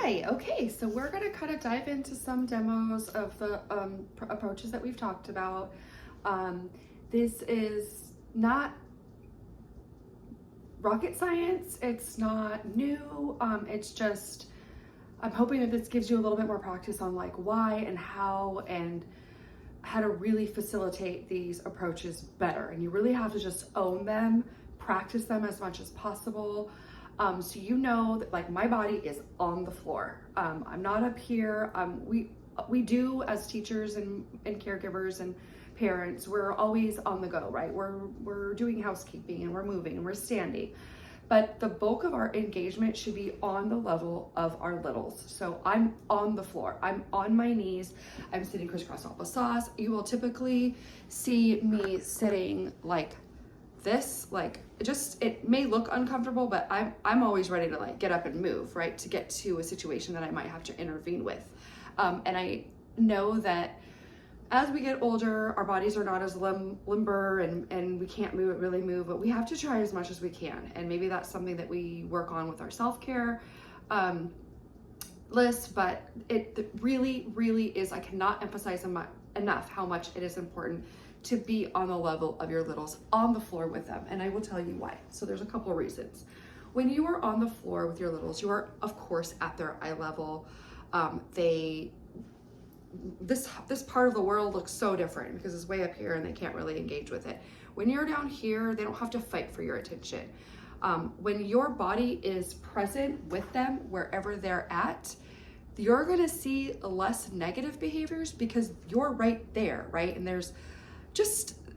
right, okay, so we're gonna kind of dive into some demos of the approaches that we've talked about. Um, this is not rocket science, it's not new, it's just, I'm hoping that this gives you a little bit more practice on like why and how to really facilitate these approaches better. And you really have to just own them, practice them as much as possible. So you know that like my body is on the floor. I'm not up here. We do as teachers and caregivers and parents, we're always on the go, right? We're doing housekeeping and we're moving and we're standing. But the bulk of our engagement should be on the level of our littles. So I'm on the floor, I'm on my knees, I'm sitting crisscross applesauce. You will typically see me sitting like this, like it may look uncomfortable, but I'm always ready to like get up and move, right? To get to a situation that I might have to intervene with. And I know that as we get older, our bodies are not as limber and we can't really move, but we have to try as much as we can. And maybe that's something that we work on with our self-care list, but it really, really is, I cannot emphasize enough how much it is important to be on the level of your littles, on the floor with them. And I will tell you why. So there's a couple of reasons. When you are on the floor with your littles, you are of course at their eye level. This part of the world looks so different because it's way up here and they can't really engage with it. When you're down here, they don't have to fight for your attention. When your body is present with them wherever they're at, you're gonna see less negative behaviors because you're right there, right? And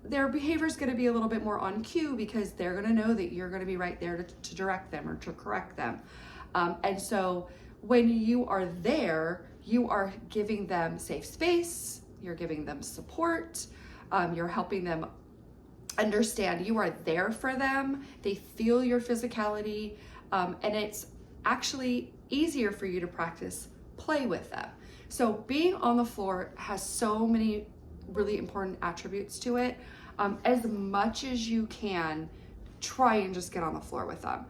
their behavior is going to be a little bit more on cue because they're going to know that you're going to be right there to direct them or to correct them. And so when you are there, you are giving them safe space, you're giving them support, you're helping them understand you are there for them, they feel your physicality, and it's actually easier for you to practice play with them. So being on the floor has so many really important attributes to it. As much as you can, try and just get on the floor with them.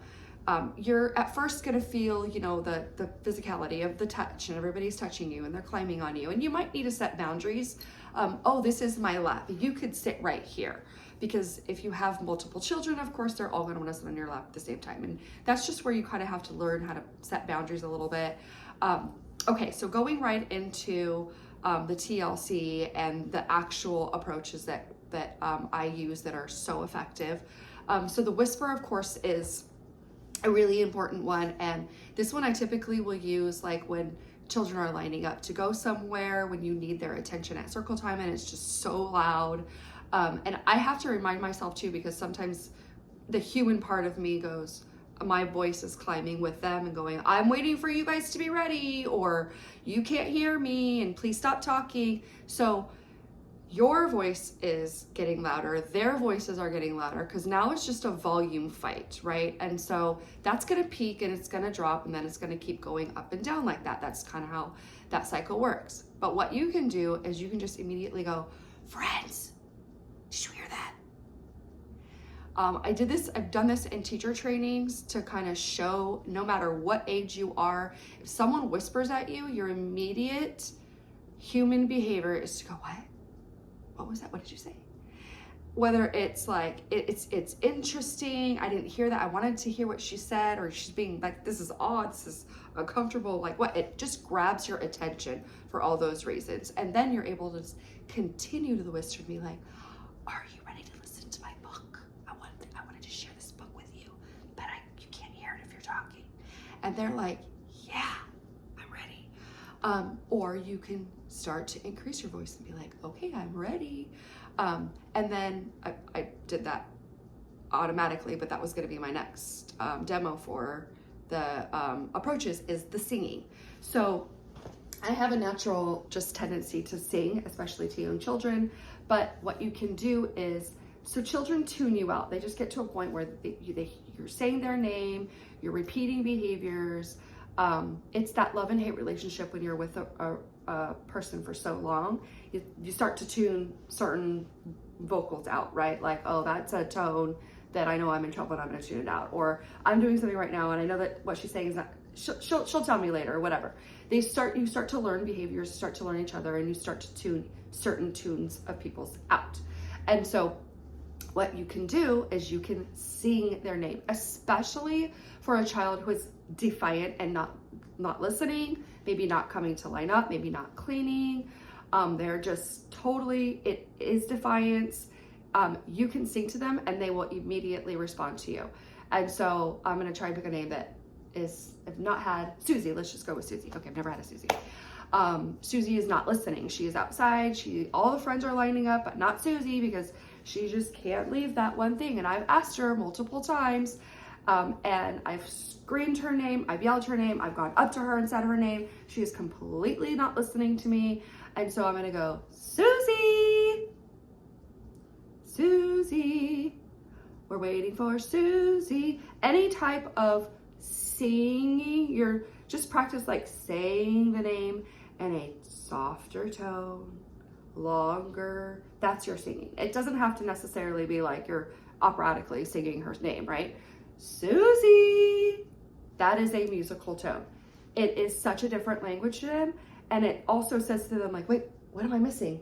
You're at first gonna feel, the physicality of the touch and everybody's touching you and they're climbing on you. And you might need to set boundaries. Oh, this is my lap. You could sit right here. Because if you have multiple children, of course, they're all gonna wanna sit on your lap at the same time. And that's just where you kind of have to learn how to set boundaries a little bit. Okay, so going right into the TLC and the actual approaches that I use that are so effective. So the whisper, of course, is a really important one. And this one I typically will use like when children are lining up to go somewhere, when you need their attention at circle time and it's just so loud. And I have to remind myself too, because sometimes the human part of me goes, my voice is climbing with them and going, I'm waiting for you guys to be ready, or you can't hear me and please stop talking. So your voice is getting louder, their voices are getting louder, because now it's just a volume fight, right? And so that's gonna peak and it's gonna drop and then it's gonna keep going up and down like that. That's kind of how that cycle works. But what you can do is you can just immediately go, friends, did you hear that? I've done this in teacher trainings to kind of show no matter what age you are, if someone whispers at you, your immediate human behavior is to go, what? What was that? What did you say? Whether it's like, it's interesting, I didn't hear that, I wanted to hear what she said, or she's being like, this is odd, this is uncomfortable, like what? It just grabs your attention for all those reasons. And then you're able to just continue to the whisper and be like, are you ready to listen to my book? I wanted to share this book with you, but you can't hear it if you're talking. And they're like, yeah, I'm ready. Or you can start to increase your voice and be like, okay, I'm ready. And then I did that automatically, but that was gonna be my next demo for the approaches is the singing. So I have a natural just tendency to sing, especially to young children, but what you can do is, so children tune you out. They just get to a point where you're saying their name, you're repeating behaviors. It's that love and hate relationship when you're with a person for so long. You start to tune certain vocals out, right? Like, oh, that's a tone that I know I'm in trouble and I'm gonna tune it out. Or I'm doing something right now and I know that what she's saying she'll tell me later, or whatever. You start to learn behaviors, start to learn each other, and you start to tune certain tunes of people's out. And so what you can do is you can sing their name, especially for a child who is defiant and not listening, maybe not coming to line up, maybe not cleaning. They're just totally, it is defiance. You can sing to them and they will immediately respond to you. And so I'm going to try and pick a name that is, I've not had Susie. Let's just go with Susie. Okay, I've never had a Susie. Susie is not listening. She is outside. All the friends are lining up, but not Susie, because she just can't leave that one thing. And I've asked her multiple times, and I've screamed her name, I've yelled her name, I've gone up to her and said her name. She is completely not listening to me. And so I'm gonna go, Susie, Susie, we're waiting for Susie. Any type of singing, you're just practice like saying the name in a softer tone, longer. That's your singing. It doesn't have to necessarily be like you're operatically singing her name, right? Susie. That is a musical tone. It is such a different language to them. And it also says to them like, wait, what am I missing?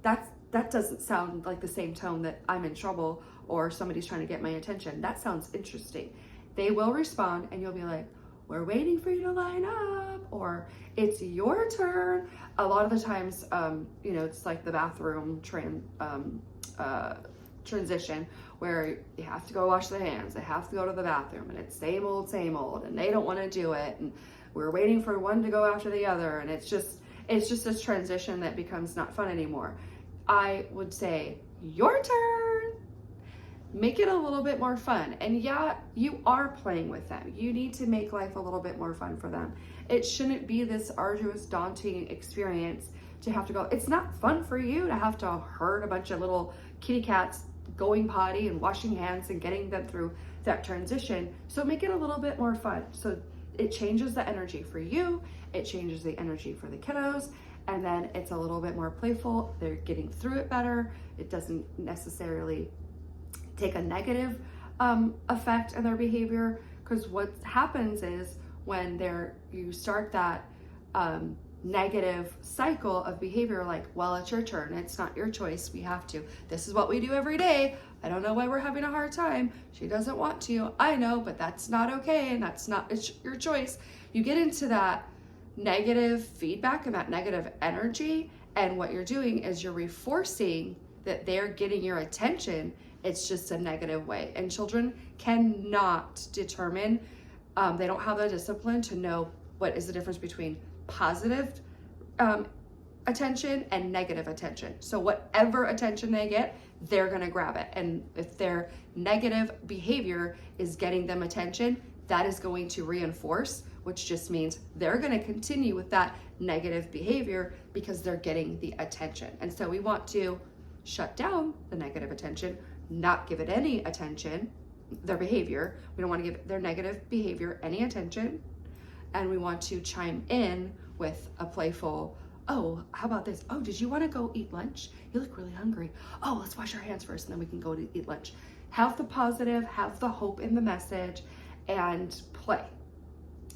That doesn't sound like the same tone that I'm in trouble or somebody's trying to get my attention. That sounds interesting. They will respond and you'll be like, we're waiting for you to line up, or it's your turn. A lot of the times, it's like the bathroom transition where you have to go wash the hands, they have to go to the bathroom, and it's same old, and they don't want to do it, and we're waiting for one to go after the other, and it's just this transition that becomes not fun anymore. I would say, your turn. Make it a little bit more fun. And yeah, you are playing with them. You need to make life a little bit more fun for them. It shouldn't be this arduous, daunting experience to have to go. It's not fun for you to have to herd a bunch of little kitty cats going potty and washing hands and getting them through that transition. So make it a little bit more fun. So it changes the energy for you. It changes the energy for the kiddos. And then it's a little bit more playful. They're getting through it better. It doesn't necessarily take a negative effect on their behavior, because what happens is when you start that negative cycle of behavior, like, well, it's your turn, it's not your choice, we have to, this is what we do every day, I don't know why we're having a hard time, she doesn't want to, I know, but that's not okay, and it's your choice. You get into that negative feedback and that negative energy, and what you're doing is you're reinforcing that they're getting your attention. It's just a negative way. And children cannot determine, they don't have the discipline to know what is the difference between positive attention and negative attention. So whatever attention they get, they're gonna grab it. And if their negative behavior is getting them attention, that is going to reinforce, which just means they're gonna continue with that negative behavior because they're getting the attention. And so we want to shut down the negative attention, not give it any attention, their behavior. We don't want to give their negative behavior any attention. And we want to chime in with a playful, oh, how about this? Oh, did you want to go eat lunch? You look really hungry. Oh, let's wash our hands first and then we can go to eat lunch. Have the positive, have the hope in the message, and play.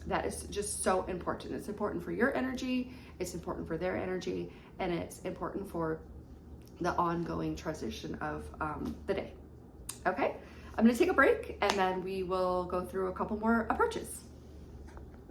That is just so important. It's important for your energy, it's important for their energy, and it's important for the ongoing transition of the day. Okay, I'm gonna take a break and then we will go through a couple more approaches.